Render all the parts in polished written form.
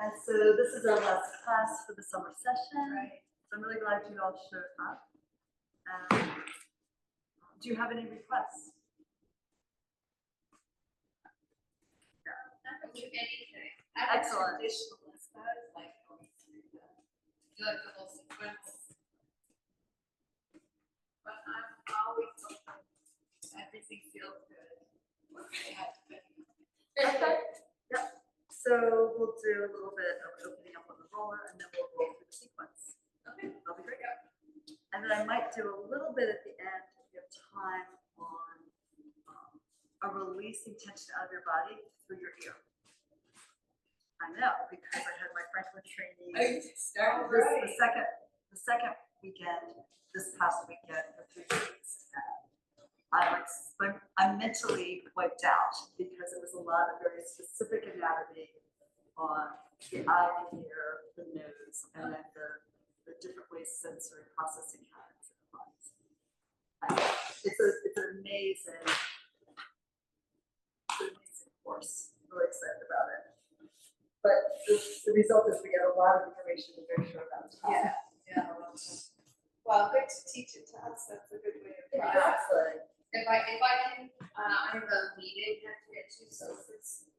And so this is our last class for the summer session. Right. So I'm really glad you all showed up. Do you have any requests? I don't do anything. I'm Excellent. a traditionalist. I was like going through the whole sequence. But I'm always open. Everything feels good. I had to put Okay. Yep. So we'll do a little bit of opening up on the roller and then we'll roll through the sequence. Okay, that'll be great. And then I might do a little bit at the end if you have time on releasing tension out of your body through your ear. I know, because I had my Franklin training the second weekend, this past weekend for 3 weeks. I'm mentally wiped out because it was a lot of very specific anatomy on the eye, the ear, the nose, and then the different ways sensory processing happens in the body. It's an amazing course. I'm really excited about it. But the result is we get a lot of information in a very short amount of time. Yeah. Well, good to teach it to us. That's a good way of Exactly. If I can, I have a meeting I have to get to, so if it's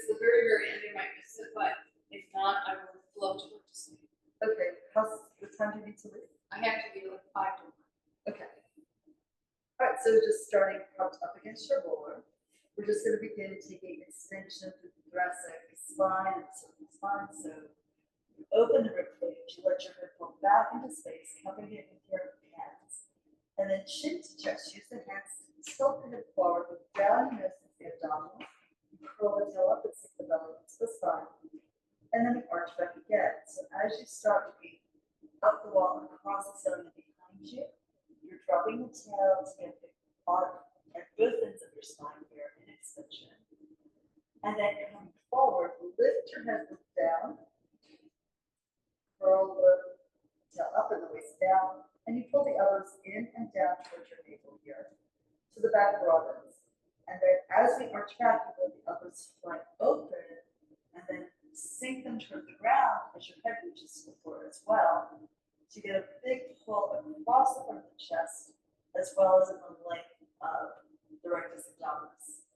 the very end, I might miss it, but if not, I would love to go to sleep. Okay, what time do you need to leave? I have to be like 5 to 1. Okay. All right, so just starting propped up against your roller, we're just going to begin taking extension through the thoracic spine and cervical spine. So you open the ribcage, you let your hip fall back into space, covering it with your hands. And then chin to chest, use the hands to tilt the hip forward with down your nose into the abdominal. You curl the tail up and sink the belly into the spine. And then we arch back again. So as you start moving up the wall across the ceiling behind you, you're dropping the tail to get the arc at both ends of your spine here in extension. And then coming forward, lift your head down, curl the tail up and the waist down, and you pull the elbows in and down towards your navel here, to the back broadens. And then as we arch back, you let the elbows fly open, and then sink them toward the ground as your head reaches to the floor as well, to get a big pull across the front of the chest, as well as in the length of the rectus abdominis.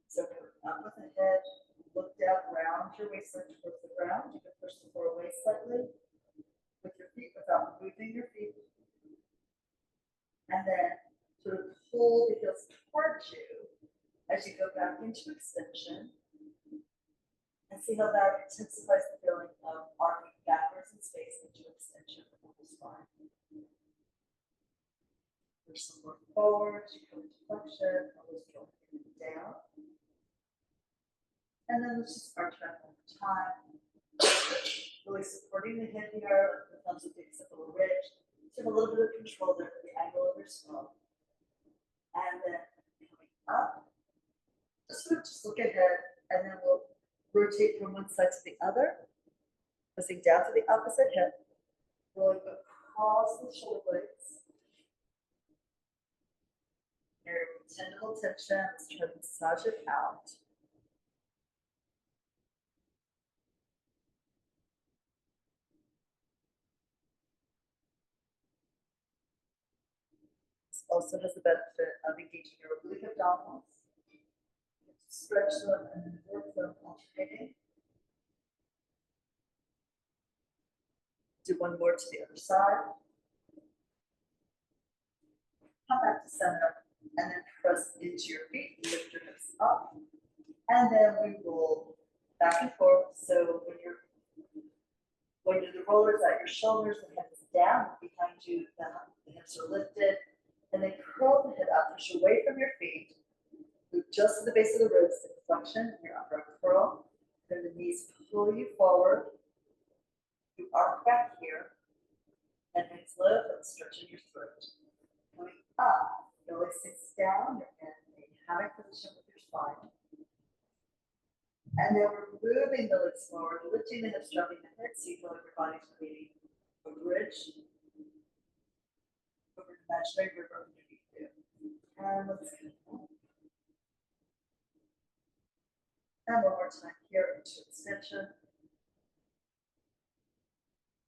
So up with the head, look down, round your waistline towards the ground. You can push the floor away slightly with your feet without moving your feet. And then sort of pull the heels towards you as you go back into extension. And see how that intensifies the feeling of arcing backwards in space into extension of the whole spine. Push some more forward, you come into flexion, elbows go in and down. And then let's just arch back one more time. Really supporting the hip here, the thumbs with the occipital ridge. So you have a little bit of control there for the angle of your skull. And then coming up, just look ahead, and then we'll rotate from one side to the other, pressing down to the opposite hip, rolling across the shoulder blades. Here, tendinal tension, let's try to massage it out. This also has the benefit of engaging your oblique abdominals. Stretch them and then work them alternating. Do one more to the other side. Come back to center and then press into your feet, lift your hips up. And then we roll back and forth. So when the roller is at your shoulders, the head is down behind you, the hips are lifted. And then curl the head up, push away from your feet. Move just to the base of the ribs, the flexion, your upper arm curl. Then the knees pull you forward. You arc back here. And hands lift and stretch in your throat. Coming up, belly sinks down. You're in a hammock position with your spine. And then we're moving the legs forward, lifting the hips, dropping the head, so you feel like your body's creating a bridge over an imaginary river underneath you. And let's go. And one more time here into extension.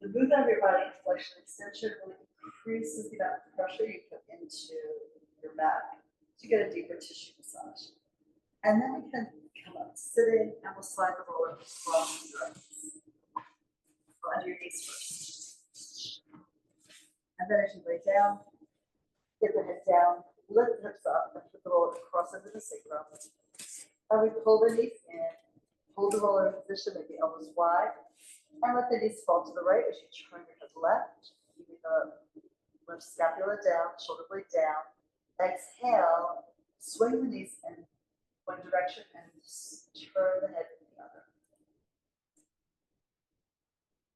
The movement of your body, flexion extension, really increases the amount of pressure you put into your back to get a deeper tissue massage. And then we can come up sitting and we'll slide the roller across the legs. So under your knees first. And then as you lay down, get the head down, lift the hips up, and put the roller across over the sacrum. And we pull the knees in, hold the roller in position, make the elbows wide, and let the knees fall to the right as you turn your head left, keeping the left scapula down, shoulder blade down. Exhale, swing the knees in one direction and turn the head in the other.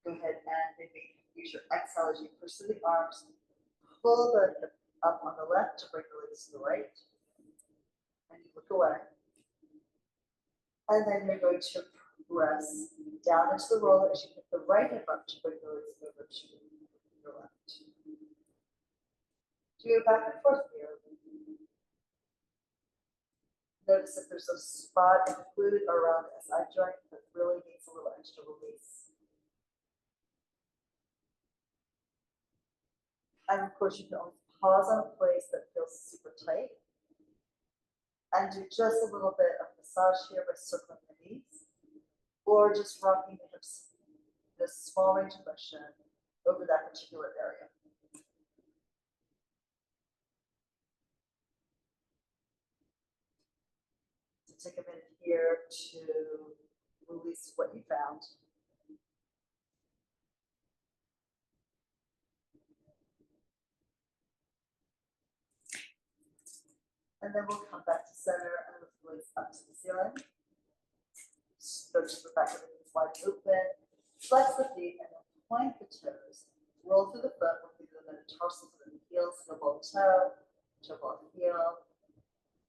Go ahead and maybe use your exhale as you push through the arms. Pull the hip up on the left to bring the legs to the right. And you look away. And then you're going to press down into the roller as you put the right hip up to bring the legs over to your left. Do your back and forth here. Notice if there's a spot in the glute or around the SI joint that really needs a little extra release. And of course, you can always pause on a place that feels super tight and do just a little bit of massage here by circling the knees or just rocking the hips, this small range of motion over that particular area. So take a minute here to release what you found. And then we'll come back to center and lift the legs up to the ceiling. Stretch the back of the knees wide open. Flex the feet and then point the toes. Roll through the foot with either the metatarsals or the heels, heel ball toe, heel.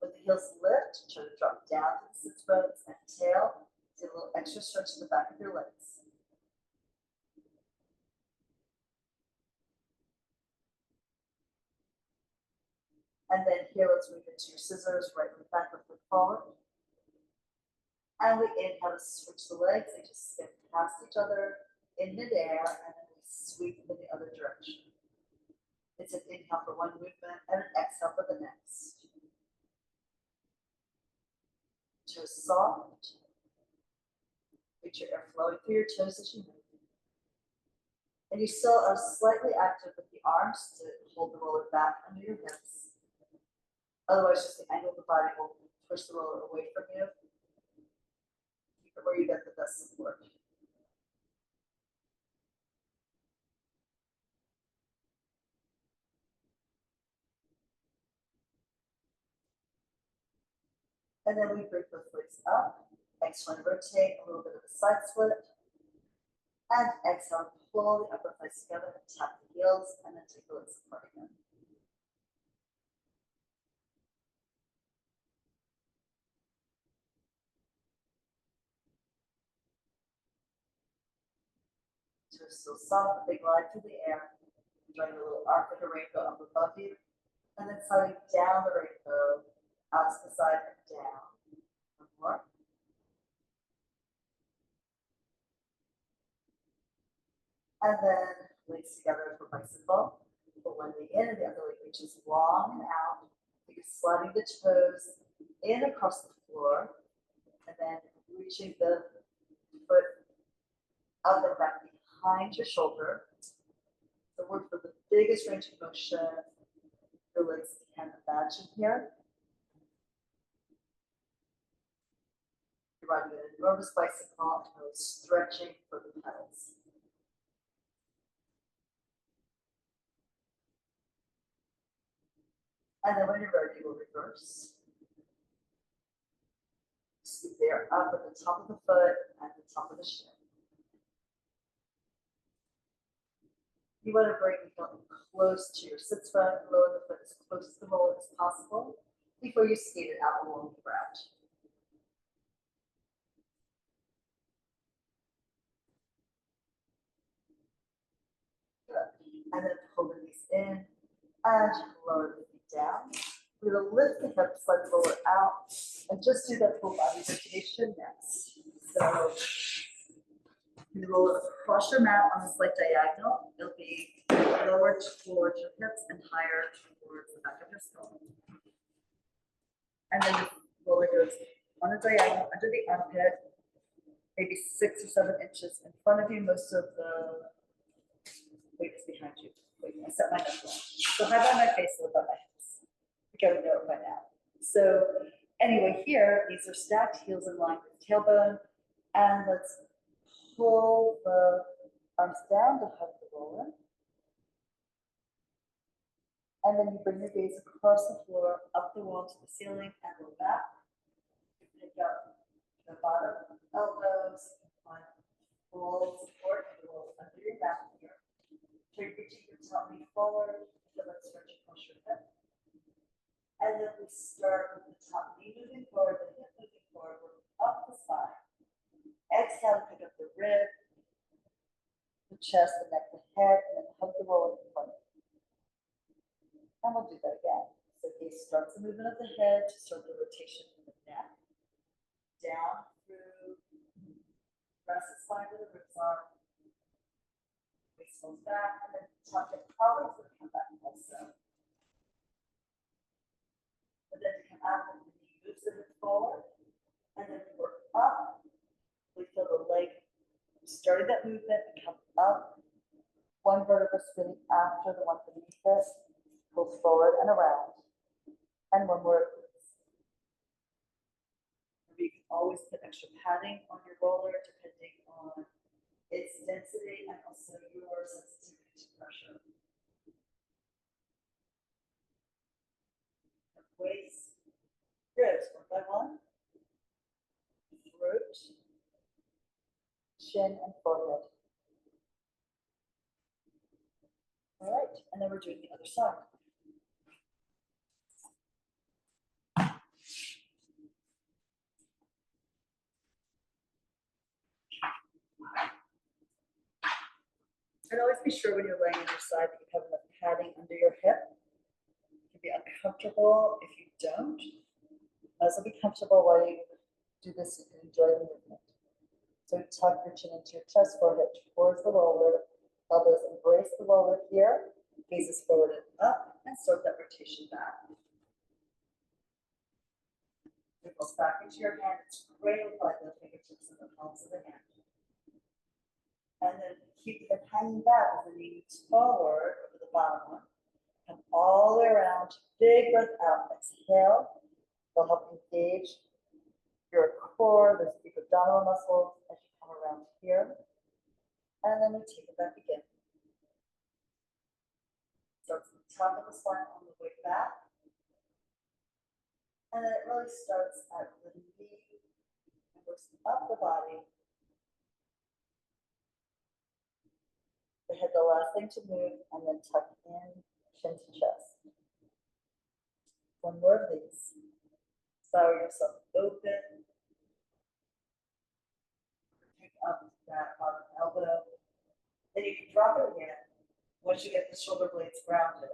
With the heels lift, try to drop down to the sits bones and tail. Do a little extra stretch to the back of your legs. And then here, let's move into your scissors, right foot back, left foot forward. And we inhale to switch the legs. They just skip past each other in midair, and then we sweep them in the other direction. It's an inhale for one movement and an exhale for the next. Toes soft. Get your air flowing through your toes as you move. And you still are slightly active with the arms to hold the roller back under your hips. Otherwise, just the angle of the body will push the roller away from you. Keep it where you get the best support. And then we bring both legs up. Exhale and rotate, a little bit of a side split. And exhale, pull the upper thighs together and tap the heels, and then take the legs apart again. Toes still soft, they glide through the air. Drawing a little arc of the rainbow up above you. And then sliding down the rainbow, out to the side and down. One more. And then legs together for bicycle. Pull one knee in and the other leg reaches long and out. You're sliding the toes in across the floor. And then reaching the foot up and back behind your shoulder. So work for the biggest range of motion your legs can imagine here. You're riding an enormous bicycle and really stretching for the pedals. And then when you're ready, we'll reverse. Scoop the air up at the top of the foot and the top of the shin. You want to bring the heel close to your sits bone and lower the foot as close to the roller as possible before you skate it out along the ground. Good. And then pull the knees in and lower the feet down. We're going to lift the hips, let the roller out, and just do that full body rotation next. So You can roll it across your mat on a slight diagonal. It'll be lower towards your hips and higher towards the back of your skull. And then the roller goes on a diagonal under the armpit, maybe 6 or 7 inches in front of you. Most of the weight is behind you. Wait, I set my neck wrong. So high by my face, low by my hips. You gotta know it by now. So anyway, here, these are stacked heels in line with tailbone. And let's pull the arms down to hug the roller. And then you bring your gaze across the floor, up the wall to the ceiling, and go back. You pick up the bottom elbows, find full support, and roll under your back here. Try reaching your top knee forward, so let's stretch across your hip. And then we start with the top knee moving forward, the hip moving forward, up the spine. Exhale, pick up the rib, the chest, the neck, the head, and then hug the roller in front of you. And we'll do that again. So gaze starts the movement of the head to start the rotation of the neck. Down through, press the spine to the ribs arm. Waist goes back, and then tuck it. Probably going to come back also. But then to come out, and the knee moves a bit forward, and then work up. We feel the leg starting that movement and come up. One vertebra spinning after the one beneath it. Pulls forward and around. And one more. You can always put extra padding on your roller depending on its density and also your sensitivity to pressure. Waist, ribs, one by one. Throat, chin, and forehead. All right, and then we're doing the other side. And always be sure when you're laying on your side that you have enough padding under your hip. It can be uncomfortable if you don't. As will be comfortable while you do this, you can enjoy the movement. So tuck your chin into your chest, forehead towards the roller. Elbows embrace the roller here. Gazes forward and up, and start that rotation back. It goes back into your hand. It's great by the fingertips and the palms of the hand. And then keep it hanging back as the knee moves forward over the bottom one. Come all the way around. Big breath out. Exhale. They'll help engage your core, the deep abdominal muscles as you come around here. And then we take it back again. Starts at the top of the spine on the way back. And then it really starts at the knee and works up the body. The head, the last thing to move, and then tuck in, chin to chest. One more of these. Flower yourself open. Pick up that bottom elbow. Then you can drop it again once you get the shoulder blades grounded.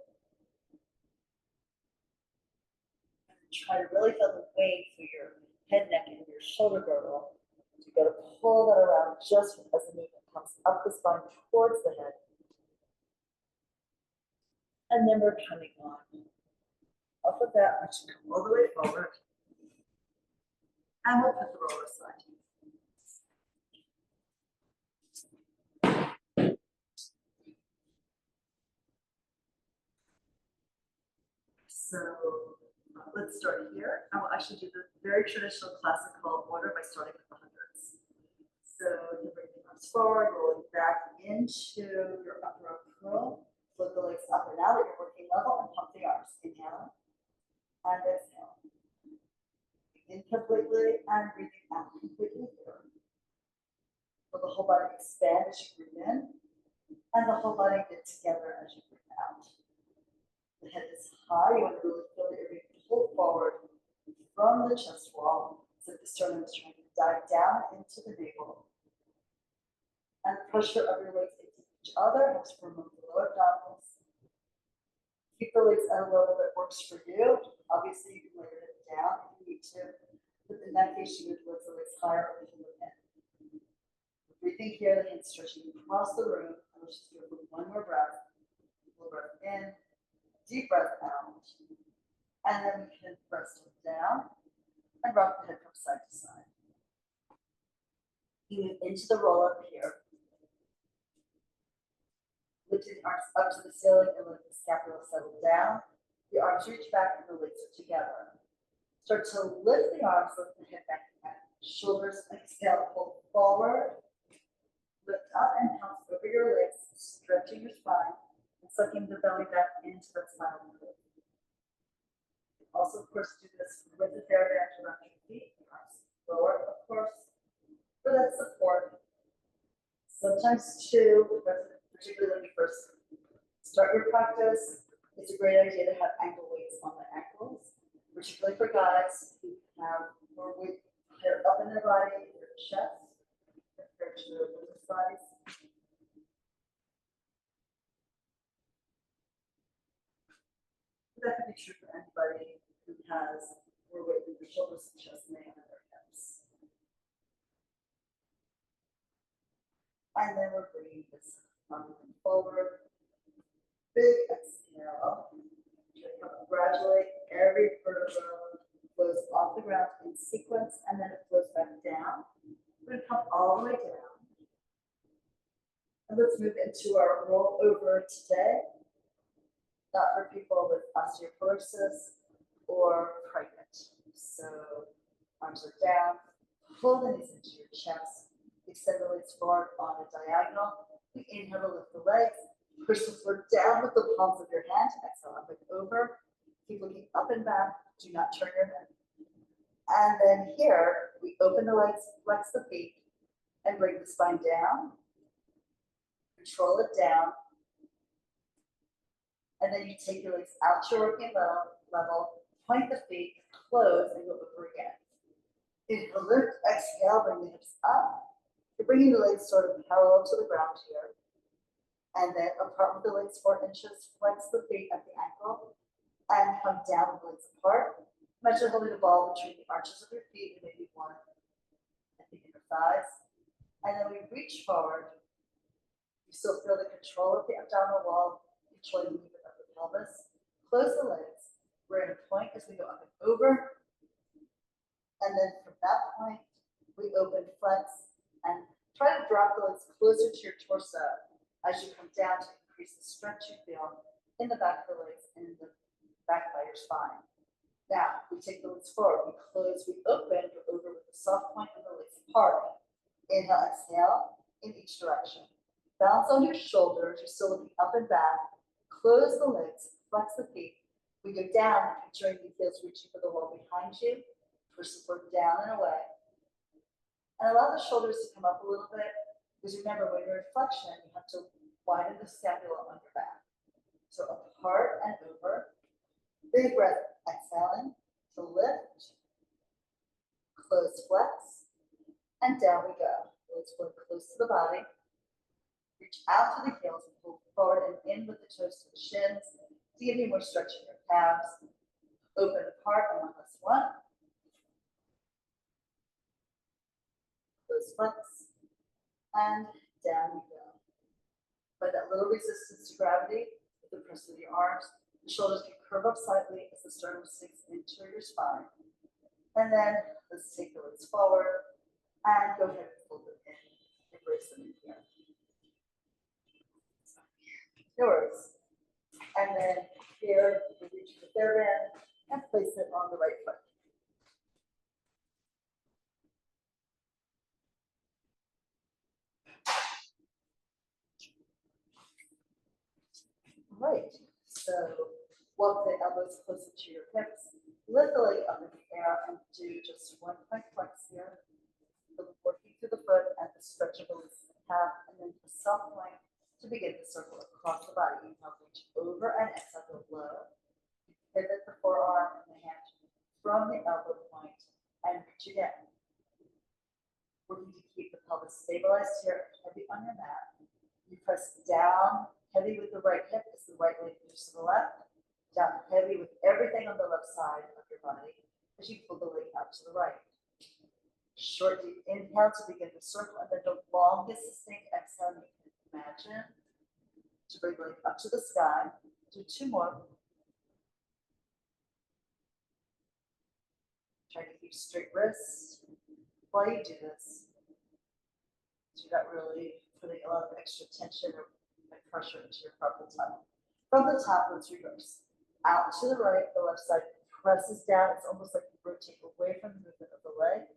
And try to really feel the weight through your head, neck, and your shoulder girdle. You got to pull that around just as the movement comes up the spine towards the head. And then we're coming on. Off of that, we should come all the way forward. And we'll put the roller aside. So let's start here. I will actually do the very traditional classical order by starting with the hundreds. So you bring the arms forward, rolling back into your upper arm curl. Float the legs up and out at your working level and pump the arms. Inhale and exhale. In completely and breathing out completely here. Feel the whole body expand as you breathe in, and the whole body get together as you breathe out. The head is high. You want to really feel that you're being pulled forward from the chest wall. So the sternum is trying to dive down into the navel. And pressure of your legs into each other helps remove the lower abdominals. Keep the legs at a level that works for you. Obviously, you can lay your hip down if you need to. But in that case, you would lift the legs higher or you can lift in. Breathe Breathing here, the hands stretching across the room. And let's just do it with one more breath. Full breath in, deep breath out. And then we can press it down and rock the head from side to side. You move into the roll up here. Lifting the arms up to the ceiling and let the scapula settle down. The arms reach back and the legs are together. Start to lift the arms, lift the head back and shoulders, exhale, pull forward. Lift up and bounce over your legs, stretching your spine and sucking the belly back into that spinal cord. Also, of course, do this with the fair bend around your feet, arms lower, of course, for that support. Sometimes two, particularly when you first start your practice, it's a great idea to have ankle weights on the ankles, particularly for guys who have more weight higher up in their body, their chest, compared to their women's bodies. That can be true for anybody who has more weight in their shoulders and chest than they have in their hips. And then we're bringing this arm forward. Big exhale. Gradually, every vertebra flows off the ground in sequence, and then it flows back down. We're going to come all the way down. And let's move into our roll over today. Not for people with osteoporosis or pregnant. So arms are down, pull the knees into your chest, extend the legs forward on a diagonal. We inhale to lift the legs, push the floor down with the palms of your hand, exhale up and over. Keep looking up and back, do not turn your head. And then here, we open the legs, flex the feet, and bring the spine down. Control it down. And then you take your legs out to your working level, point the feet, close, and go over again. Inhale, lift, exhale, bring the hips up. You're bringing the legs sort of parallel to the ground here. And then apart with the legs 4 inches, flex the feet at the ankle, and come down with the legs apart. Imagine holding the ball between the arches of your feet and maybe one at the inner thighs. And then we reach forward. You still feel the control of the abdominal wall, controlling the movement of the pelvis. Close the legs. We're in a point as we go up and over. And then from that point, we open, flex, and try to drop the legs closer to your torso as you come down to increase the stretch you feel in the back of the legs and in the back by your spine. Now, we take the legs forward, we close, we open, we're over with the soft point of the legs apart. Inhale, exhale in each direction. Balance on your shoulders, you're still looking up and back. Close the legs, flex the feet. We go down, picturing the heels reaching for the wall behind you. Push the foot down and away. And allow the shoulders to come up a little bit. Because remember, when you're in flexion, you have to widen the scapula on your back. So apart and over. Big breath, exhaling to lift. Close, flex. And down we go. Let's float close to the body. Reach out to the heels and pull forward and in with the toes to the shins to give you more stretch in your calves. Open apart on one last one. Close, flex. And down we go. By that little resistance to gravity, with the press of your arms, the shoulders can curve up slightly as the sternum sinks into your spine. And then let's take the legs forward and go ahead and fold them in. Embrace them in here. No worries. And then here, we reach the third band and place it on the right foot. Right. So walk the elbows closer to your hips. Lift the leg up in the air and do just one point flex here. Working through the foot and the stretch of the calf, and then the soft point to begin the circle across the body. Inhale, reach over and exhale, go low. Pivot the forearm and the hand from the elbow point and reach again. Working to keep the pelvis stabilized here, heavy on your mat. You press down, heavy with the right hip as the right leg moves to the left. Down heavy with everything on the left side of your body as you pull the leg out to the right. Short deep inhale to begin the circle, and then the longest sustained exhale you can imagine to bring the leg up to the sky. Do 2 more. Try to keep straight wrists while you do this. So you're not really putting a lot of extra tension or pressure into your carpal tunnel. From the top, let's reverse. Out to the right, the left side presses down. It's almost like you rotate away from the movement of the leg.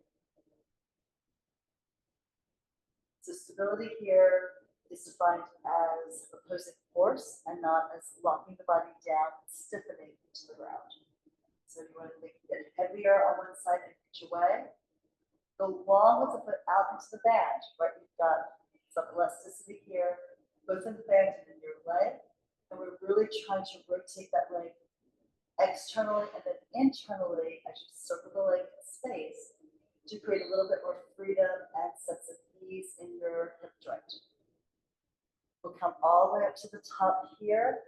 So stability here is defined as opposing force and not as locking the body down and stiffening into the ground. So you want to make it heavier on one side and reach away. Go long with the foot out into the band, right? You've got some elasticity here, both in the band and in your leg. And we're really trying to rotate that leg externally and then internally as you circle the leg in space to create a little bit more freedom and sense of ease in your hip joint. We'll come all the way up to the top here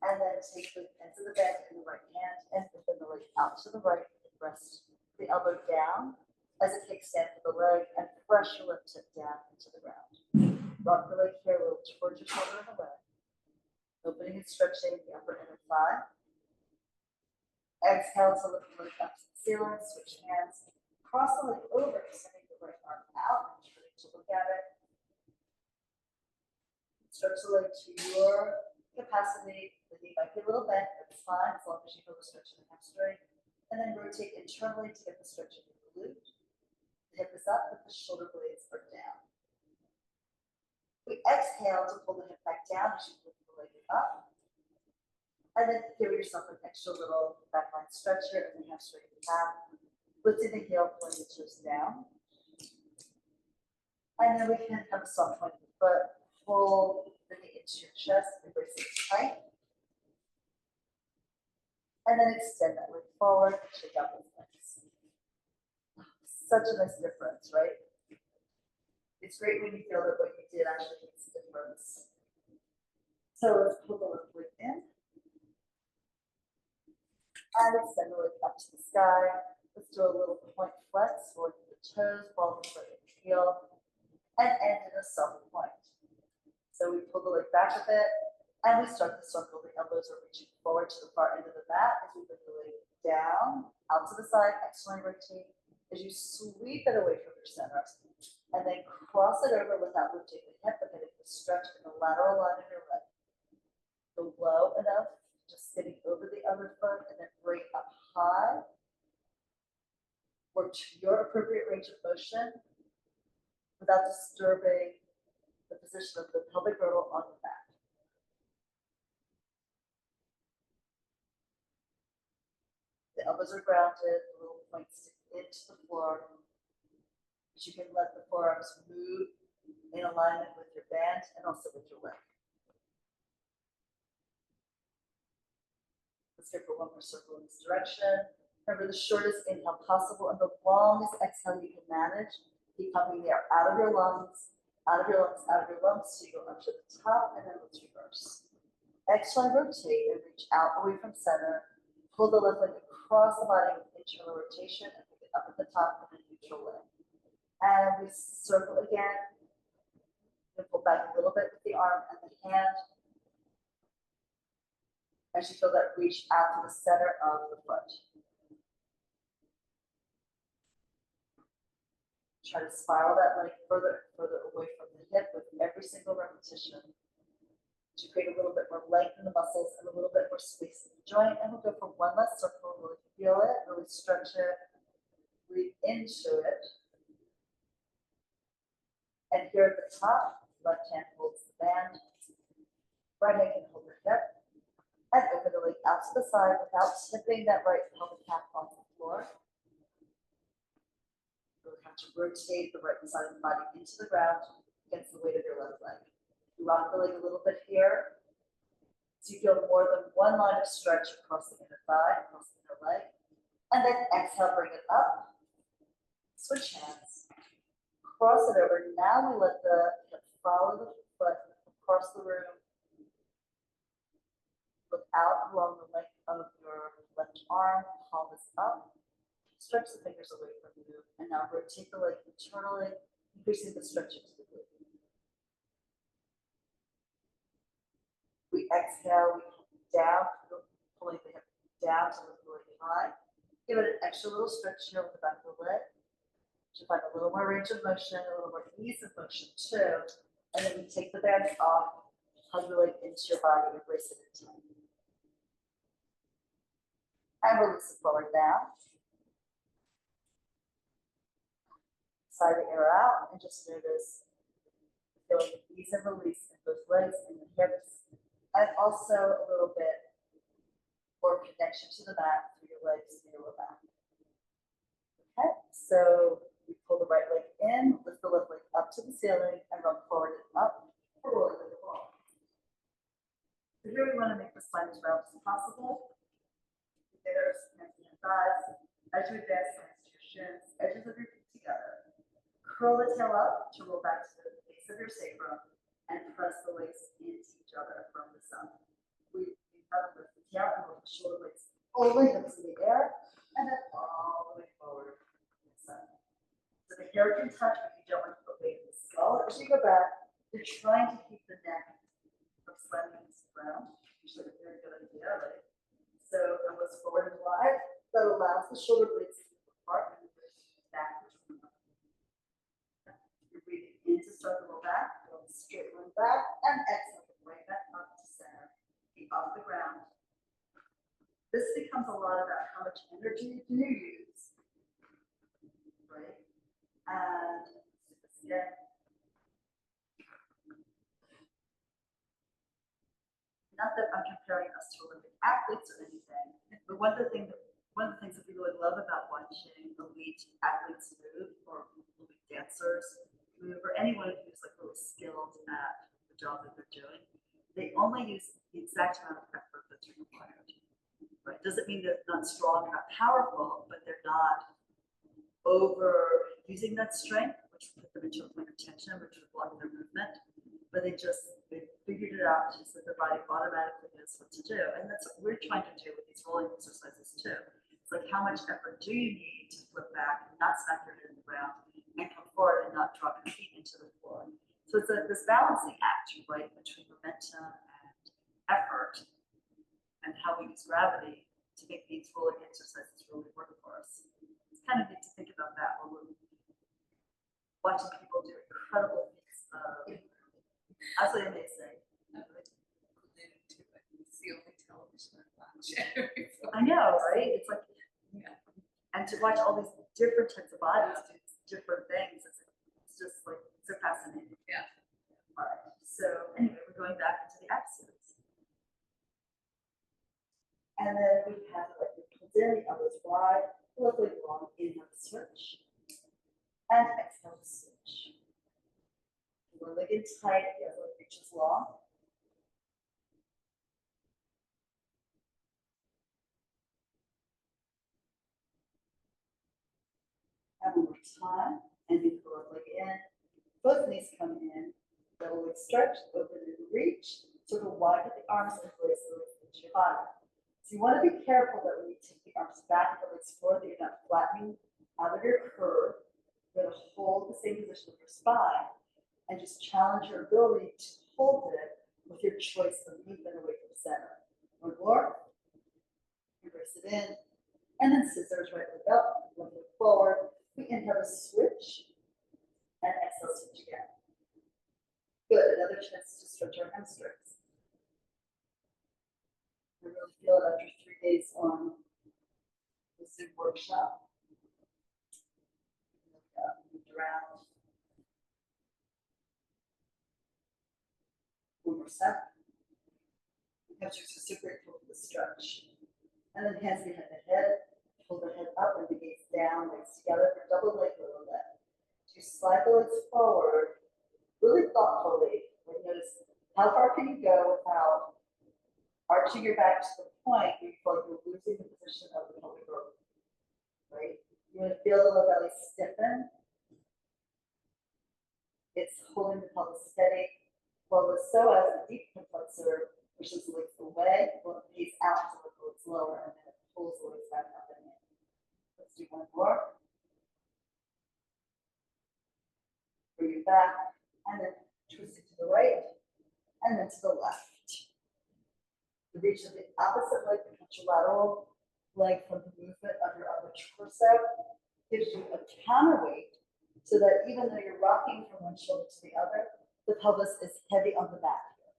and then take the ends of the band in the right hand and open the leg out to the right and rest the elbow down as a kickstand for the leg and press your left hip down into the ground. Rock the leg here a little towards your shoulder and away. Opening and stretching the upper inner thigh. Exhale to lift the leg up to the ceiling, switch hands, cross the leg over, extending the right arm out, and turning to look at it. Stretch the leg to your capacity. The knee might be a little bent, but it's fine as long as you feel the stretch in the hamstring. And then rotate internally to get the stretch in the glute. The hip is up, but the shoulder blades are down. We exhale to pull the hip back down as you lift the leg up. And then give yourself an extra little backline stretch here and the hamstring and calf. Lifting the heel, pulling the toes down. And then we can have a soft point of the foot. Pull the knee into your chest, embrace it tight. And then extend that leg forward, shake out those legs. Such a nice difference, right? It's great when you feel that what you did actually makes a difference. So let's pull the left leg in. And extend the leg up to the sky. Let's do a little point flex, work the toes, ball the foot and heel, and end in a soft point. So we pull the leg back a bit, and we start the circle. The elbows are reaching forward to the far end of the mat as we bring the leg down, out to the side, externally rotate, as you sweep it away from your center. And then cross it over without lifting the hip, but getting the stretch in the lateral line of your leg. Go low enough, just sitting over the other foot, and then bring up high. Work to your appropriate range of motion without disturbing the position of the pelvic girdle on the mat. The elbows are grounded, the little points stick into the floor. But you can let the forearms move in alignment with your band and also with your leg. Let's go for one more circle in this direction. Remember the shortest inhale possible and the longest exhale you can manage. Keep pumping the air out of your lungs, out of your lungs, out of your lungs. So you go up to the top and then let's reverse. Exhale, rotate and reach out away from center. Pull the left leg across the body with internal rotation and pick it up at the top and then neutral leg. And we circle again. And pull back a little bit with the arm and the hand. As you feel that reach out to the center of the foot. Try to spiral that leg further and further away from the hip with every single repetition to create a little bit more length in the muscles and a little bit more space in the joint. And we'll go for one last circle, really feel it, really stretch it, breathe into it. And here at the top, left hand holds the band, right hand can hold the hip, and open the leg out to the side without tipping that right pelvic calf off the floor. Really have to rotate the right side of the body into the ground against the weight of your left leg. You rock the leg a little bit here, so you feel more than one line of stretch across the inner thigh, across the inner leg. And then exhale, bring it up. Switch hands. Cross it over. Now we let the hip follow the foot across the room. Look out along the length of your left arm. Palm is up. Stretch the fingers away from you and And now rotate the leg internally, increasing the stretching to the glute. We exhale, we come down, pulling the hip down to look really high. Give it an extra little stretch here with the back of the leg. To find a little more range of motion, a little more ease of motion too. And then we take the bands off, hug the leg into your body, embrace it in time. And release it forward now. Sigh the air out and just notice feeling the ease and release in both legs and the hips. And also a little bit more connection to the mat through your legs and your lower back. Okay, so we pull the right leg in, lift the left leg up to the ceiling, and roll forward and up, or roll like a ball. So here we want to make the spine as round as possible. Fingers, hands and thighs. As you advance, hands to your shins, edges of your feet together. Curl the tail up to roll back to the base of your sacrum, and press the legs into each other from the sun. We have to lift the tail and roll the shoulder blades only hips in the air, and then all the way forward. So the hair can touch, but you don't want to put weight in the skull. As you go back, you're trying to keep the neck from slamming into the ground. Usually a very good idea, right? So it goes forward and wide. That allows the shoulder blades to move apart and move backwards. You're breathing in to start the roll back, go straight one back, and exhale, right back up to center. Keep off the ground. This becomes a lot about how much energy do you use, right? And again. Not that I'm comparing us to Olympic athletes or anything, but one of the things that we really love about watching elite athletes move, or elite dancers move, or anyone who's like really skilled at the job that they're doing, they only use the exact amount of effort that's required. Right? Doesn't mean they're not strong, not powerful, but they're not over using that strength, which would put them into a point of tension, which would block their movement. But they figured it out, just that their body automatically knows what to do. And that's what we're trying to do with these rolling exercises too. It's like, how much effort do you need to flip back and not smack your head in the ground and come forward and not drop your feet into the floor? So it's this balancing act, right, between momentum and effort, and how we use gravity to make these rolling exercises really work for us. It's kind of neat to think about that when we're watching people do incredible feats of absolutely amazing. It's the only television I watch. I know, right? It's like, yeah. And to watch all these different types of bodies do different things, it's just like so fascinating. Yeah. All right. So anyway, we're going back into the axis. And then we have like the pulled in, the elbows wide, lovely long, inhale switch. And exhale switch. One leg in tight, the other leg reaches long. And one more time. And you pull the leg in. Both knees come in. Double leg stretch, open and reach. Sort of widen the arms and brace the legs into your body. So you want to be careful that when you take the arms back and the legs forward, that you're not flattening out of your curve. You're going to hold the same position of your spine and just challenge your ability to hold it with your choice of movement away from center. One more. Embrace it in. And then scissors, right leg up, one leg forward. We inhale to switch and exhale switch again. Good. Another chance to stretch our hamstrings. I really feel it after 3 days on the Zoom workshop. Moved around. One more step. Hamstrings are so grateful for the stretch. And then hands behind the head. Pull the head up and the gaze down, legs together for double leg, little leg. So you slide the legs forward really thoughtfully. And notice how far can you go without arching your back to the point where you feel like you're losing the position of the pelvic organ, right? You want to feel the low belly stiffen. It's holding the pelvis steady, while the psoas, the deep flexor, pushes the legs away, will face out to the legs lower, and then it pulls the legs back up and in. Let's do one more. back, and then twist it to the right, and then to the left. The reach of the opposite leg, the contralateral leg from the movement of your upper torso gives you a counterweight so that even though you're rocking from one shoulder to the other, the pelvis is heavy on the back here.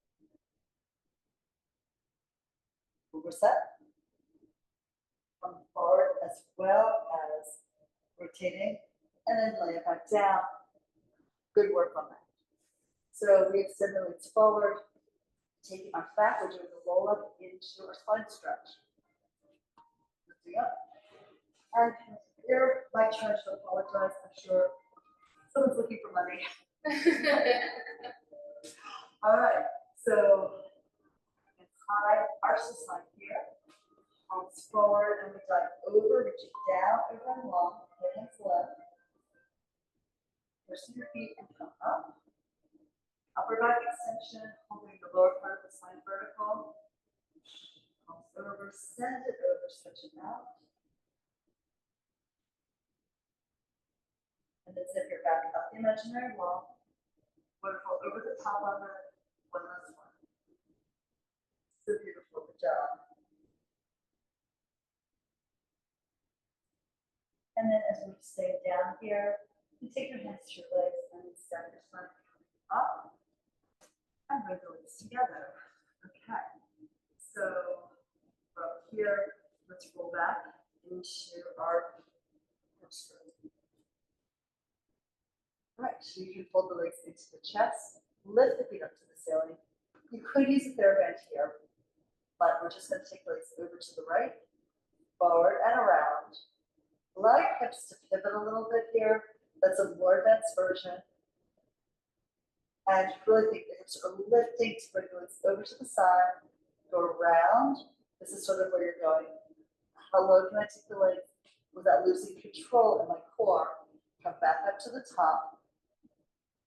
Over set. Come forward as well as rotating, and then lay it back down. Good work on that. So we extend the legs forward, taking our back, we're doing the roll up into our spine stretch. Lifting up. And here, my turn to apologize. I'm sure someone's looking for money. All right, so it's high, arch the spine here. Palms forward, and we dive over, reaching down, over and long, right hand to left. Push your feet and come up. Upper back extension, holding the lower part of the spine vertical. Palms over, send it over, stretch it out. And then zip your back up the imaginary wall. Wonderful, over the top of it. One last one. So beautiful, good job. And then as we stay down here, you take your hands to your legs and extend your spine up and bring the legs together. Okay. So from here, let's roll back into our hamstring. All right, so you can fold the legs into the chest, lift the feet up to the ceiling. You could use a TheraBand here, but we're just going to take the legs over to the right, forward and around. Allow your hips to pivot a little bit here. That's a more advanced version. And really think the hips are lifting to bring the legs over to the side, go around. This is sort of where you're going. How low can I take the legs without losing control in my core? Come back up to the top.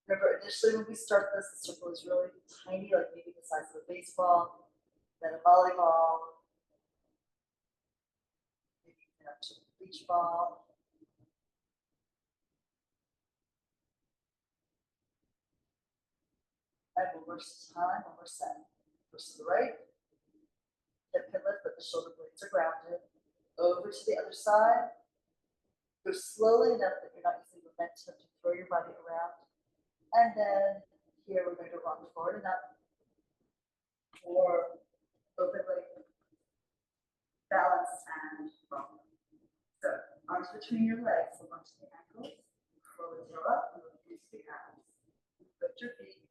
Remember, initially when we start this, the circle is really tiny, like maybe the size of a baseball, then a volleyball, maybe even up to a beach ball. And one more time, one more set. First to the right, hip can lift, but the shoulder blades are grounded. Over to the other side. Go slowly enough that you're not using momentum to throw your body around. And then here we're going to rock forward and up. Or open leg, balance and rock. So arms between your legs, hold on to the ankles, curl the tail up, and release the abs. Lift your feet,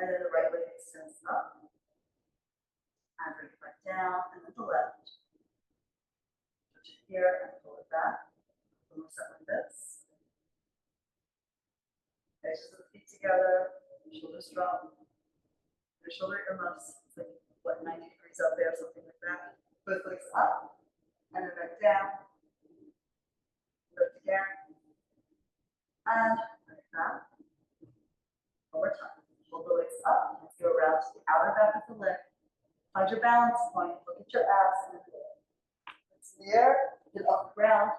and then the right leg extends up. And bring it back down, and then the left. Touch it here and pull it back. One more set like this. Edges of the feet together, shoulders drop. Your shoulder earmuffs, it's like what, 90 degrees up there, something like that. Both legs up, and then back down. Lift again. And like that. One more time. Hold the legs up. Let's go around to the outer back of the leg. Find your balance point. Look at your abs. It's there. Get off the ground.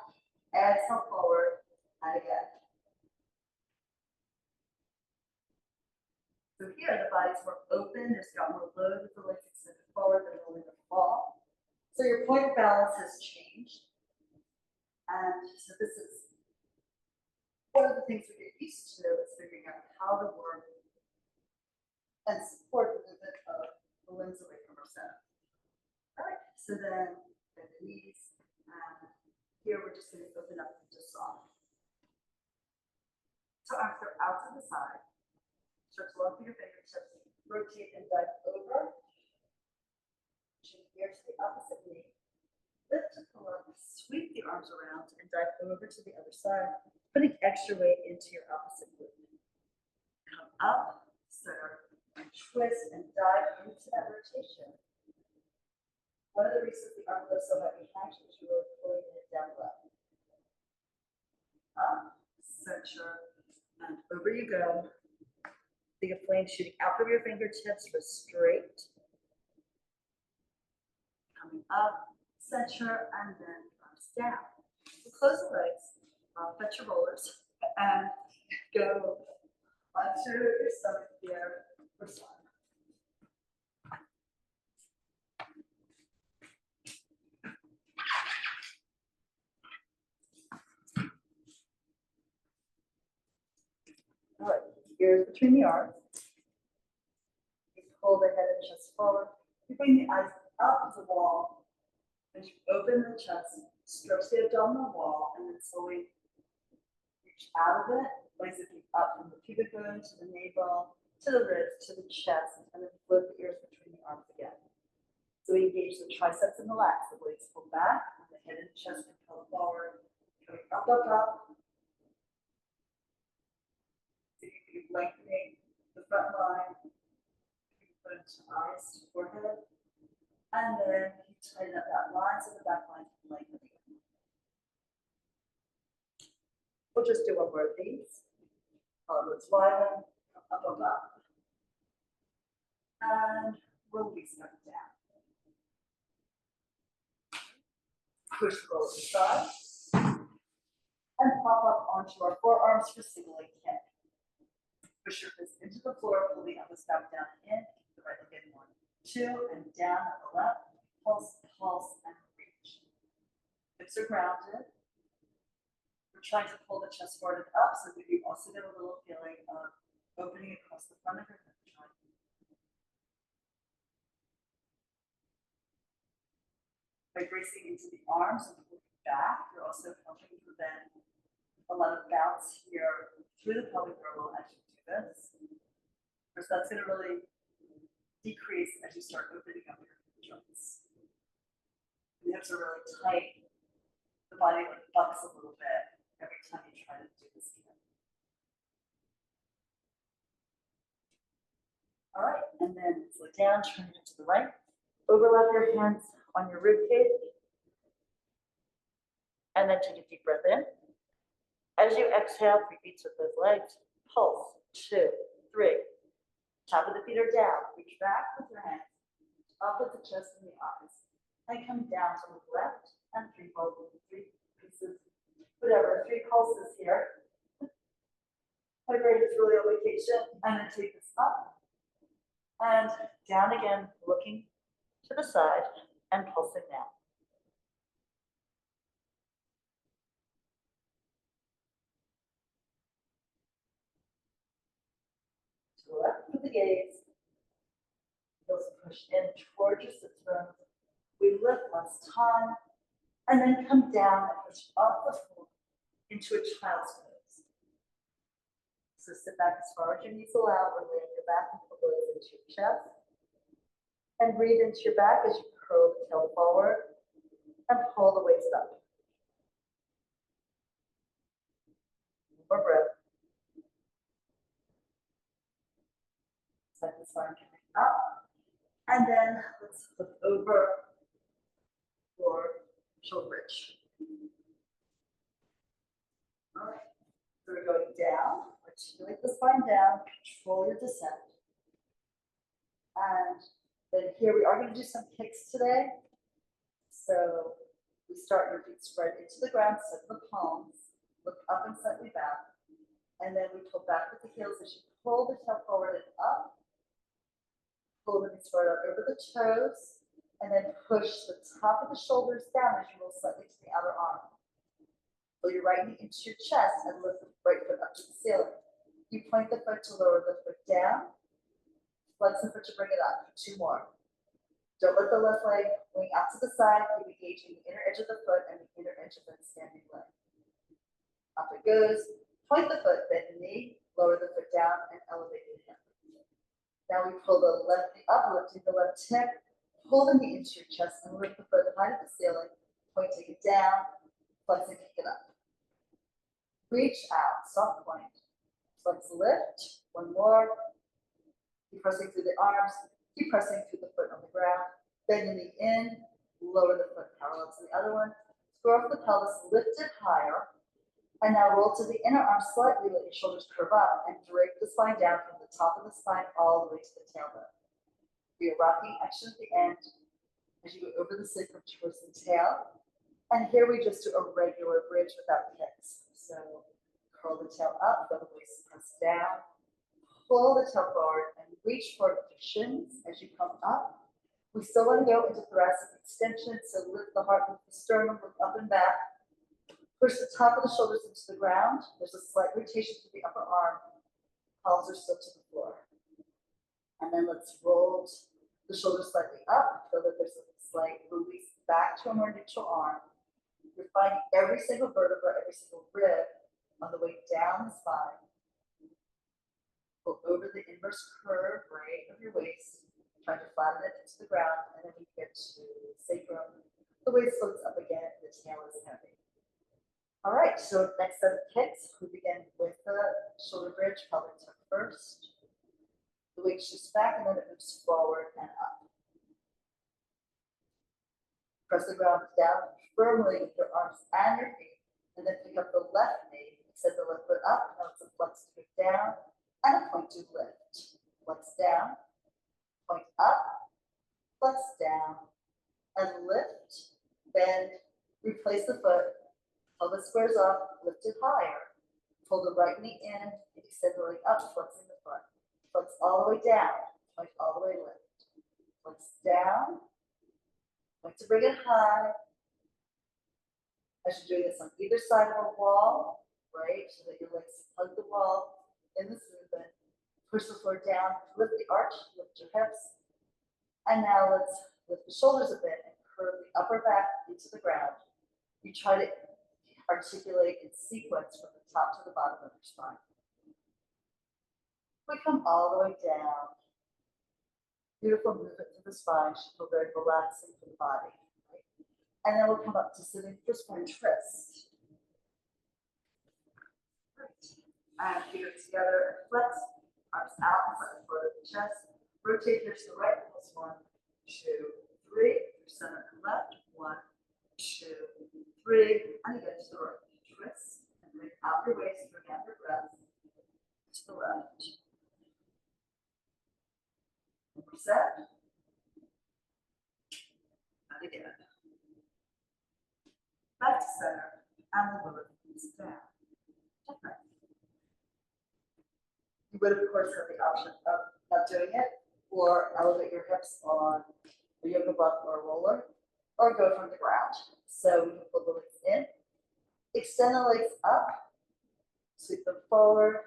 Exhale forward. And again. So here, the body's more open. There's got more load with the legs extended forward than rolling the ball. So your point of balance has changed. And so this is one of the things we get used to is figuring out how to work and support the movement of the limbs away from our center. All right, so then bend the knees, and here we're just going to open up into soft. So arms go out to the side, stretch long through your fingertips, rotate and dive over, chin here to the opposite knee, lift to pull up, sweep the arms around, and dive over to the other side, putting extra weight into your opposite glute. Come up, center, and twist and dive into that rotation. One of the reasons the arm goes so high behind you is you're really pulling it down low. Up, center, and over you go. Think of flames shooting out from your fingertips for straight. Coming up, center, and then arms down. So close the legs, fetch your rollers, and go onto your stomach here for slide. All right, ears between the arms. You pull the head and chest forward. You bring the eyes up the wall. As you open the chest, stretch the abdominal wall, and then slowly reach out of it, place it up from the pubic bone to the navel, to the ribs, to the chest, and then flip the ears between the arms again. So we engage the triceps and the lats. The weights pull back, and the head and chest propel forward, coming up, up, up. So you can be lengthening the front line, you put into eyes to forehead, and then you tighten up that line so the back line can lengthen again. We'll just do one more of these. Let's widen, up, up, up. And release them down. Push roll to the side. And pop up onto our forearms for single leg kick. Push your fist into the floor, pull the elbows back down and in. Keep the right leg in 1, 2, and down on the left. Pulse, pulse, and reach. Hips are grounded. We're trying to pull the chest forward and up, so that you also get a little feeling of opening across the front of your hip joint. By bracing into the arms and pulling back, you're also helping prevent a lot of bounce here through the pelvic girdle as you do this. Because that's going to really decrease as you start opening up your hip joints. The hips are really tight. The body like bucks a little bit every time you try to do this again. All right, and then slow down, turn it to the right. Overlap your hands on your rib cage. And then take a deep breath in. As you exhale, 3 beats with those legs. Pulse, 2, 3. Top of the feet are down. Reach back with your hands. Up with the chest and the eyes. And come down to the left and 3 pulses, 3 pieces, whatever, 3 pulses here. My brain is really on vacation. And then take this up and down again, looking to the side and pulsing down. To the left with the gaze. Heels push in towards your sit bones. We lift less time, and then come down and push off the floor into a child's pose. So sit back as far as your knees allow, or lay on your back and pull the legs into your chest. And breathe into your back as you curl the tail forward and pull the waist up. More breath. Set the spine coming up. And then let's flip over for shoulder bridge. All right, so we're going down, articulate the spine down, control your descent. And then here we are going to do some kicks today. So we start your feet spread into the ground, set the palms, look up and slightly back. And then we pull back with the heels as you pull the tail forward and up. Pull the knees forward over the toes, and then push the top of the shoulders down as you roll slightly to the outer arm. Pull your right knee into your chest and lift the right foot up to the ceiling. You point the foot to lower the foot down, flex the foot to bring it up. 2 more. Don't let the left leg wing out to the side. Keep engaging the inner edge of the foot and the inner edge of the standing leg. Up it goes. Point the foot, bend the knee, lower the foot down, and elevate the hip. Now we pull the left knee up, lifting the left hip, pull the knee into your chest and lift the foot high to the ceiling, pointing it down, flex and kick it up. Reach out, soft point, flex, lift, 1 more. Keep pressing through the arms, keep pressing through the foot on the ground, bend the knee in, lower the foot parallel to the other one, score off the pelvis, lift it higher. And now roll to the inner arm slightly, let your shoulders curve up, and drape the spine down from the top of the spine all the way to the tailbone. Be a rocking action at the end as you go over the sacrum towards the tail. And here we just do a regular bridge without kicks. So curl the tail up, feel the waist press down, pull the tail forward and reach for the shins as you come up. We still want to go into thoracic extension, so lift the heart, lift the sternum, look up and back. Push the top of the shoulders into the ground. There's a slight rotation to the upper arm. Palms are still to the floor. And then let's roll the shoulders slightly up, so that there's a slight release back to a more neutral arm. You're finding every single vertebra, every single rib on the way down the spine. Pull over the inverse curve, right, of your waist. Try to flatten it into the ground, and then we get to sacrum. The waist floats up again, the tail is heavy. All right, so next set of kicks, we begin with the shoulder bridge, pelvic tuck first. The weight shifts back and then it moves forward and up. Press the ground down firmly with your arms and your feet, and then pick up the left knee, extend the left foot up, now it's a flex to go down, and a point to lift. Flex down, point up, flex down, and lift, bend, replace the foot, pelvis squares up, lift it higher, pull the right knee in, extend the leg up, flexing the foot. Flex all the way down, point all the way lift. Flex down, point to bring it high. As you're doing this on either side of a wall, right, so that your legs hug the wall in this movement. Push the floor down, lift the arch, lift your hips. And now let's lift the shoulders a bit and curve the upper back into the ground. You try to articulate in sequence from the top to the bottom of your spine. We come all the way down. Beautiful movement through the spine, should feel very relaxing for the body. Right? And then we'll come up to sitting for spine twist. Right. And feet are together and flex, arms out, front of the chest. Rotate here to the right, plus 1, 2, 3. Center and left, 1, 2, 3. And again to the right. Twist and bring out your waist, bring out your breath to the left. Reset. And again. Back to center. And the lower knees down. Okay. You would, of course, have the option of doing it, or elevate your hips on a yoga block or a roller, or go from the ground. So you can pull the legs in, extend the legs up, sweep them forward,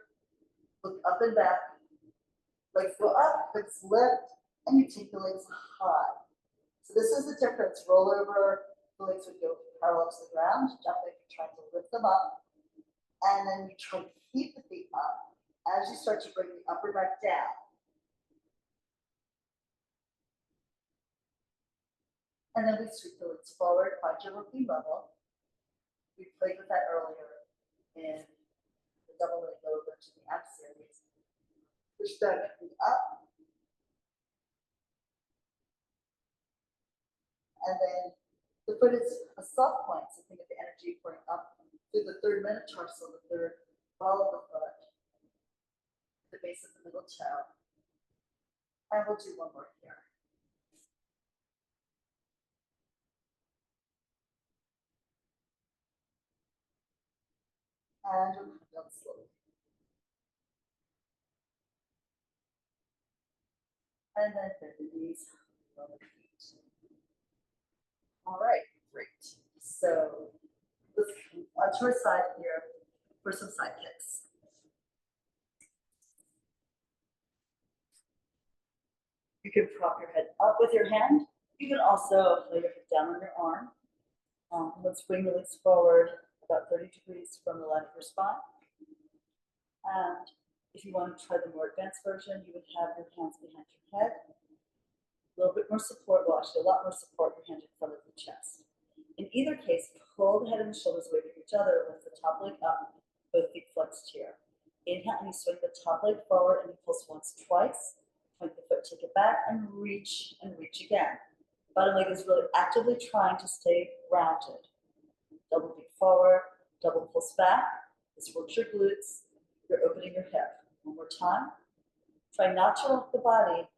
look up and back. Legs go up, hips lift, and you take the legs high. So this is the difference. Roll over, the legs would go parallel to the ground. Jump if you're trying to lift them up. And then you try to keep the feet up as you start to bring the upper back down. And then we sweep the legs forward, find your working level. We played with that earlier in the double leg over to the ab series. Push back and up. And then the foot is a soft point, so think of the energy pouring up through the third metatarsal, the third ball of the foot, the base of the middle toe. And we'll do one more here. And we'll come down slowly. And then bend the knees, lower the feet. All right, great. So let's come onto our side here for some side kicks. You can prop your head up with your hand. You can also lay your head down on your arm. Let's bring the legs forward about 30 degrees from the line of your spine. And if you want to try the more advanced version, you would have your hands behind your head. A little bit more support, well actually a lot more support, your hand in front of the chest. In either case, pull the head and the shoulders away from each other, lift the top leg up, both feet flexed here. Inhale and you swing the top leg forward and you pulse once, twice. Point the foot, take it back and reach again. Bottom leg is really actively trying to stay grounded. Double beat forward, double pulse back. This works your glutes. You're opening your hip. One more time. Try not to rock the body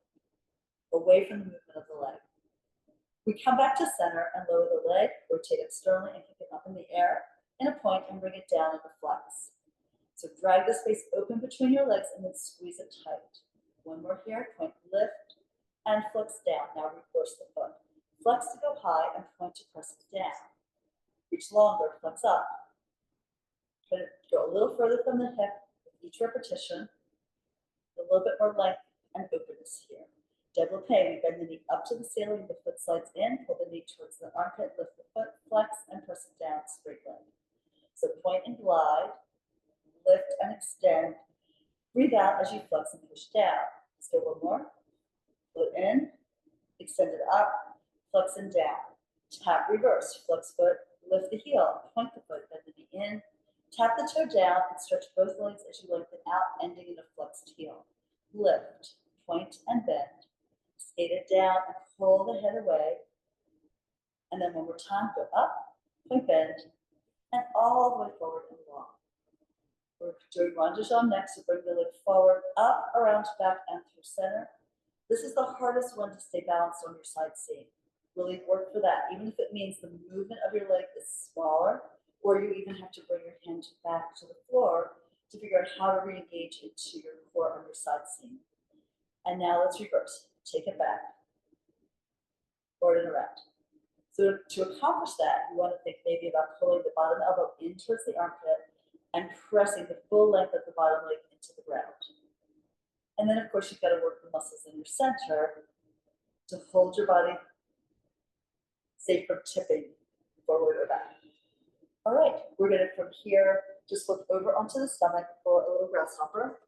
away from the movement of the leg. We come back to center and lower the leg, rotate externally and kick it up in the air in a point and bring it down in the flex. So drag the space open between your legs and then squeeze it tight. One more here, point, lift, and flex down. Now reverse the foot. Flex to go high and point to press it down. Reach longer, flex up. Go a little further from the hip with each repetition. A little bit more length and openness here. Développé, we bend the knee up to the ceiling, the foot slides in, pull the knee towards the armpit, lift the foot, flex, and press it down, straight leg. So point and glide, lift and extend. Breathe out as you flex and push down. Let's go one more. Foot in, extend it up, flex and down. Tap reverse, flex foot, lift the heel, point the foot, bend the knee in, tap the toe down and stretch both legs as you lengthen out, ending in a flexed heel. Lift, point and bend, skate it down and pull the head away. And then one more time, go up, point, bend, and all the way forward and long. We're doing rond de jambe next, so bring the leg forward, up, around, back, and through center. This is the hardest one to stay balanced on your side seam. Really work for that, even if it means the movement of your leg is smaller, or you even have to bring your hand back to the floor to figure out how to re-engage into your core on your side seam. And now let's reverse. Take it back, forward and around. So to accomplish that, you want to think maybe about pulling the bottom elbow in towards the armpit and pressing the full length of the bottom leg into the ground. And then, of course, you've got to work the muscles in your center to hold your body safe from tipping forward or back. All right, we're going to, from here, just flip over onto the stomach for a little grasshopper.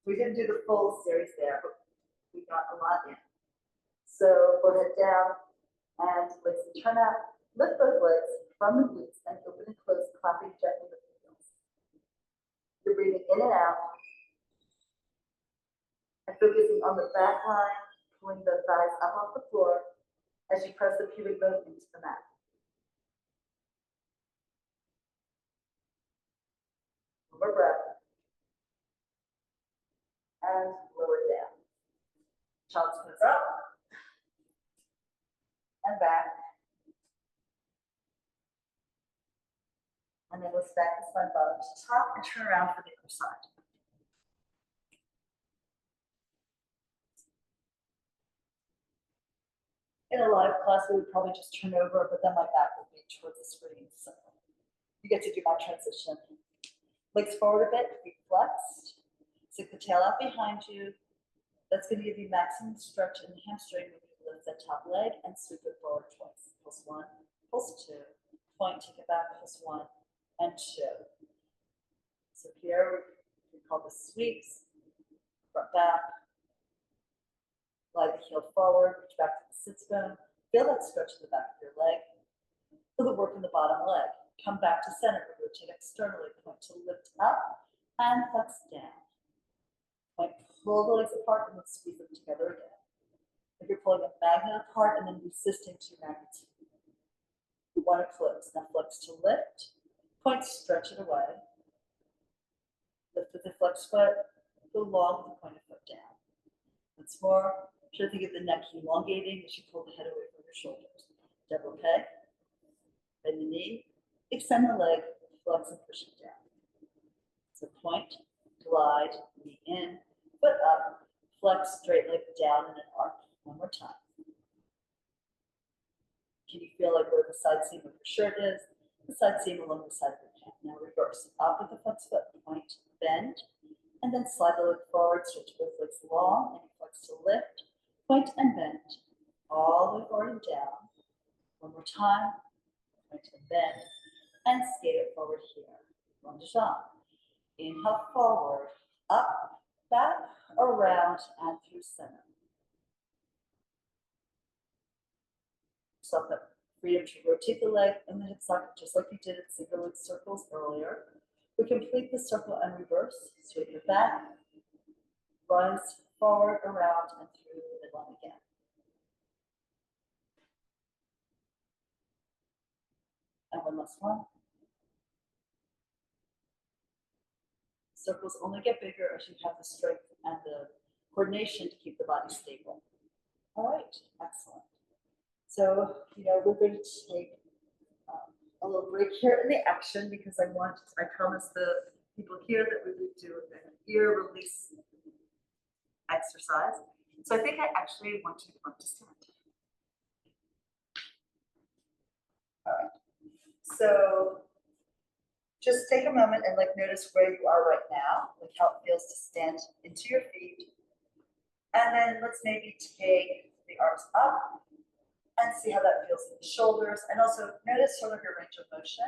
We didn't do the full series there, but we got a lot in. So forehead down and legs turn out. Lift both legs from the glutes and open and close, clapping gently with the heels. You're breathing in and out and focusing on the back line, pulling the thighs up off the floor as you press the pubic bone into the mat. One more breath. And lower down. Child's pose up and back. And then we'll stack the spine bottom to top and turn around for the other side. In a live class, we would probably just turn over, but then my back would be towards the screen. So you get to do my transition. Legs forward a bit, feet flexed. Stick the tail out behind you. That's going to give you maximum stretch in the hamstring when you lift that top leg and sweep it forward twice. Pulse one, pulse two, point, take it back, pulse one and two. So here we call this sweeps, front back, slide the heel forward, reach back to the sits bone. Feel that stretch in the back of your leg. Feel the work in the bottom leg. Come back to center, rotate externally, point to lift up and flex down. Point, pull the legs apart and then squeeze them together again. If you're pulling a magnet apart and then resisting two magnets, you want to close. Now flex to lift, point, stretch it away. Lift with the flex foot, go long with the pointed foot down. Once more, try to think of the neck elongating as you pull the head away from your shoulders. Développé, bend the knee, extend the leg, flex and push it down. So point, glide, knee in, foot up, flex, straight leg down and an arc. One more time. Can you feel like where the side seam of your shirt is? The side seam along the side of your hip. Now reverse. Up with the flex foot, point, bend, and then slide the leg forward, stretch both legs long, and flex to lift, point and bend, all the way forward and down. One more time, point and bend, and skate it forward here. Rond de jambe. Inhale forward, up, back, around, and through center. So the freedom to rotate the leg and the hip socket just like you did at single leg circles earlier. We complete the circle and reverse, sweep it back, rise forward, around, and through the midline again. And one last one. Circles only get bigger as you have the strength and the coordination to keep the body stable. All right, excellent. So, we're going to take a little break here in the action because I promised the people here that we would do an ear release exercise. So I think I actually want you to stand. All right. So just take a moment and like notice where you are right now, like how it feels to stand into your feet. And then let's maybe take the arms up and see how that feels in the shoulders. And also notice sort of your range of motion.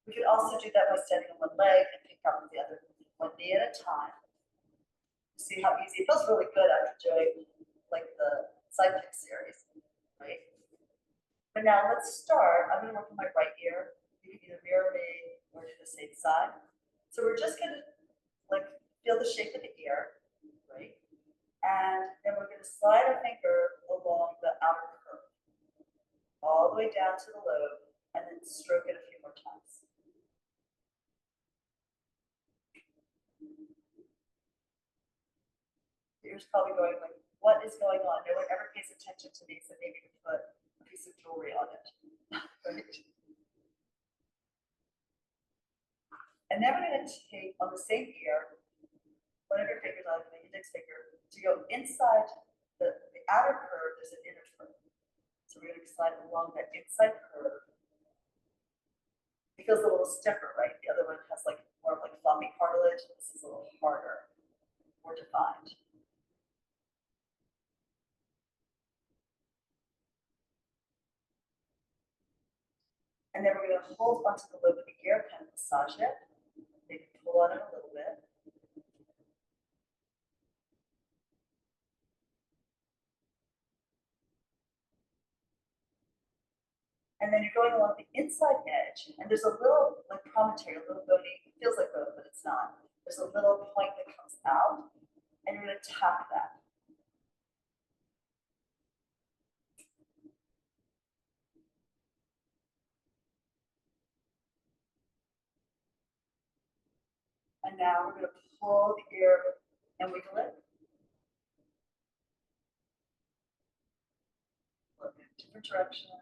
We could also do that by standing on one leg and pick up the other one knee at a time. See how easy, it feels really good after doing like the cycling series, right? But now let's start. I'm gonna work on my right ear. You can either mirror me or do the same side. So we're just gonna like feel the shape of the ear, right? And then we're gonna slide our finger along the outer curve, all the way down to the lobe, and then stroke it a few more times. The ear's probably going like, what is going on? No one ever pays attention to me, so maybe you put a piece of jewelry on it, right? And then we're going to take on the same ear, one of your fingers on the index finger, to go inside the outer curve, there's an inner curve. So we're going to slide along that inside curve. It feels a little stiffer, right? The other one has like more of like floppy cartilage. This is a little harder, more defined. And then we're going to hold onto the lobe of the ear, kind of massage it. Maybe pull on it a little bit. And then you're going along the inside edge, and there's a little like promontory, a little bony, it feels like bone, but it's not. There's a little point that comes out, and you're going to tap that. And now we're going to pull the ear and wiggle it. Look in different directions.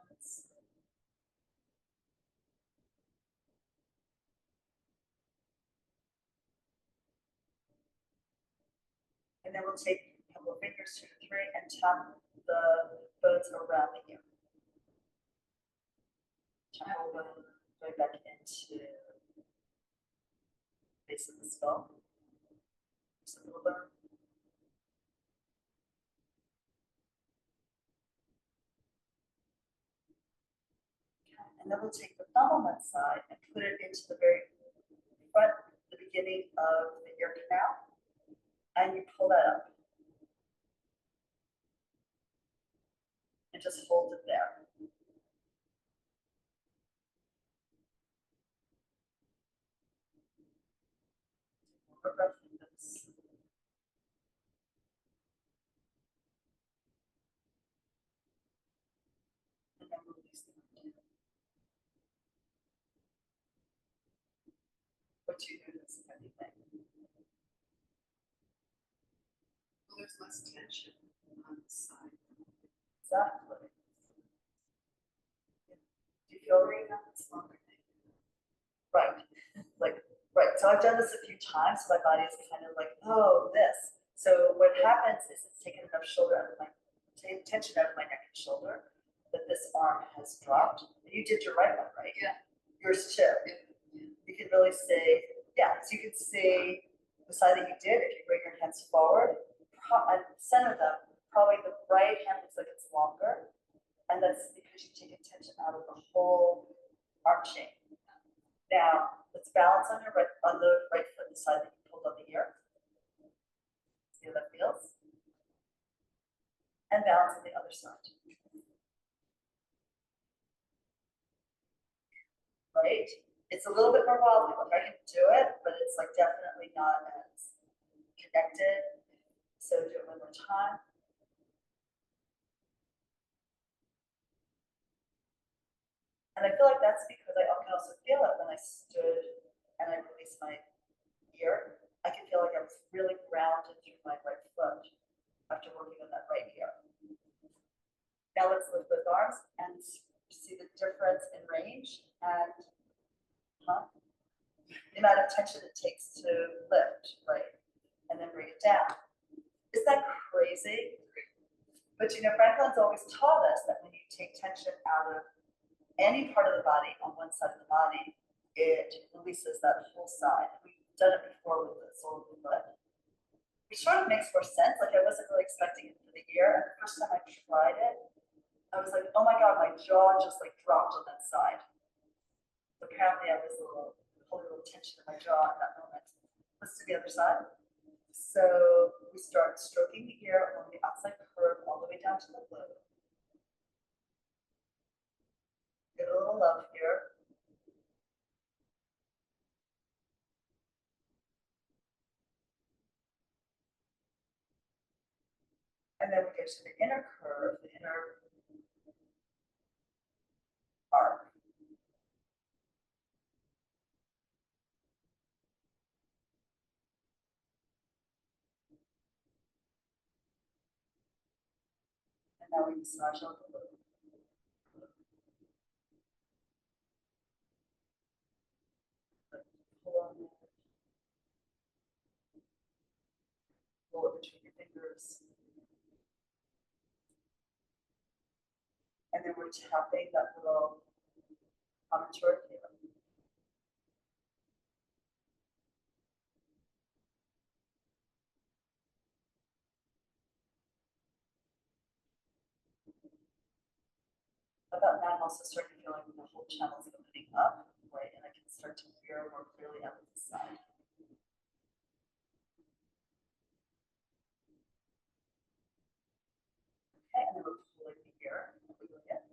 And then we'll take a couple of fingers, 2 to 3, and tap the bones around the ear. Temporal bone going back into the base of the skull. Just a little bone. And then we'll take the thumb on that side and put it into the very front, the beginning of the ear canal, and you pull that up. And just hold it there. More breath in this. And then release the mind. What do you notice, if anything? Well, there's less tension on the side. Exactly. Do you feel Worry about this longer thing. right? Like, right. So I've done this a few times. So my body is kind of like, oh, this. So what happens is it's taken enough shoulder out of my tension out of my neck and shoulder that this arm has dropped. You did your right one, right? Yeah. Yours too. Yeah. You can really see, yeah. So you can see the side that you did. If you bring your hands forward, at the center of them, probably the right hand looks like it's longer, and that's because you've taken tension out of the whole arm chain. Now, let's balance on the right foot, the side that you pulled on the ear. See how that feels? And balance on the other side. Right? It's a little bit more wobbly. Like I can do it, but it's like definitely not as connected. So do it one more time. And I feel like that's because I can also feel it when I stood and I released my ear. I can feel like I was really grounded through my right foot after working on that right ear. Now let's lift both arms and see the difference in range. the amount of tension it takes to lift, right? And then bring it down. Isn't that crazy? But you know, Franklin's always taught us that when you take tension out of any part of the body on one side of the body, it releases that whole side. We've done it before with the sole of the foot. It sort of makes more sense. Like I wasn't really expecting it for the year. And the first time I tried it, I was like, oh my God, my jaw just like dropped on that side. Apparently I was holding a little tension in my jaw at that moment. Let's do the other side. So we start stroking the ear along the outside curve all the way down to the lobe. Get a little love here. And then we go to the inner curve, the inner arc. And now we massage out the lobe. Pull on it. Pull it between your fingers. And then we're tapping that little contour here. About now, I'm also starting to feel like the whole channel is opening up, right? And I can start to hear more clearly out of the side. Okay, and then we're pulling the ear. Again.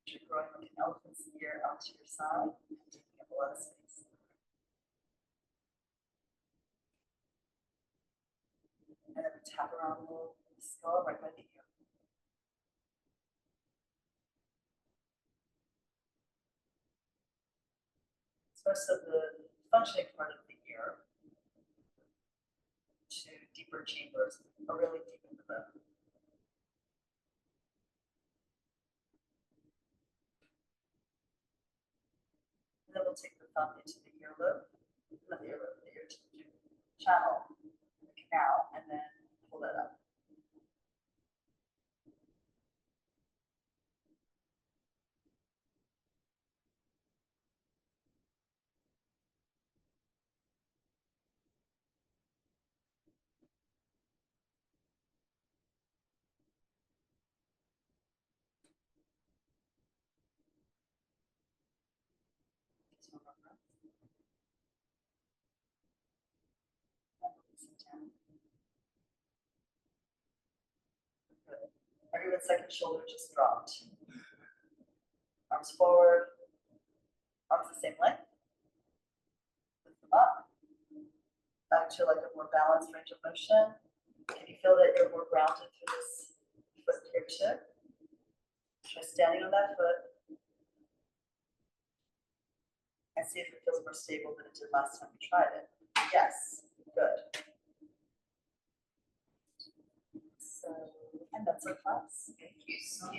You're growing like an elephant's ear out to your side, taking up a lot of space. And then we tap around the skull right by the ear. So most of the functioning part of the ear to deeper chambers are really deep in the bone. And then we'll take the thumb into the earlobe, not the earlobe, the ear channel, the canal, and then pull it up. Good. Everyone's second shoulder just dropped. Arms forward, arms the same length. Lift them up. Back to like a more balanced range of motion. Can you feel that you're more grounded through this foot here too? Try standing on that foot and see if it feels more stable than it did last time you tried it. Yes, good. So, and that's our class. Thank you so much.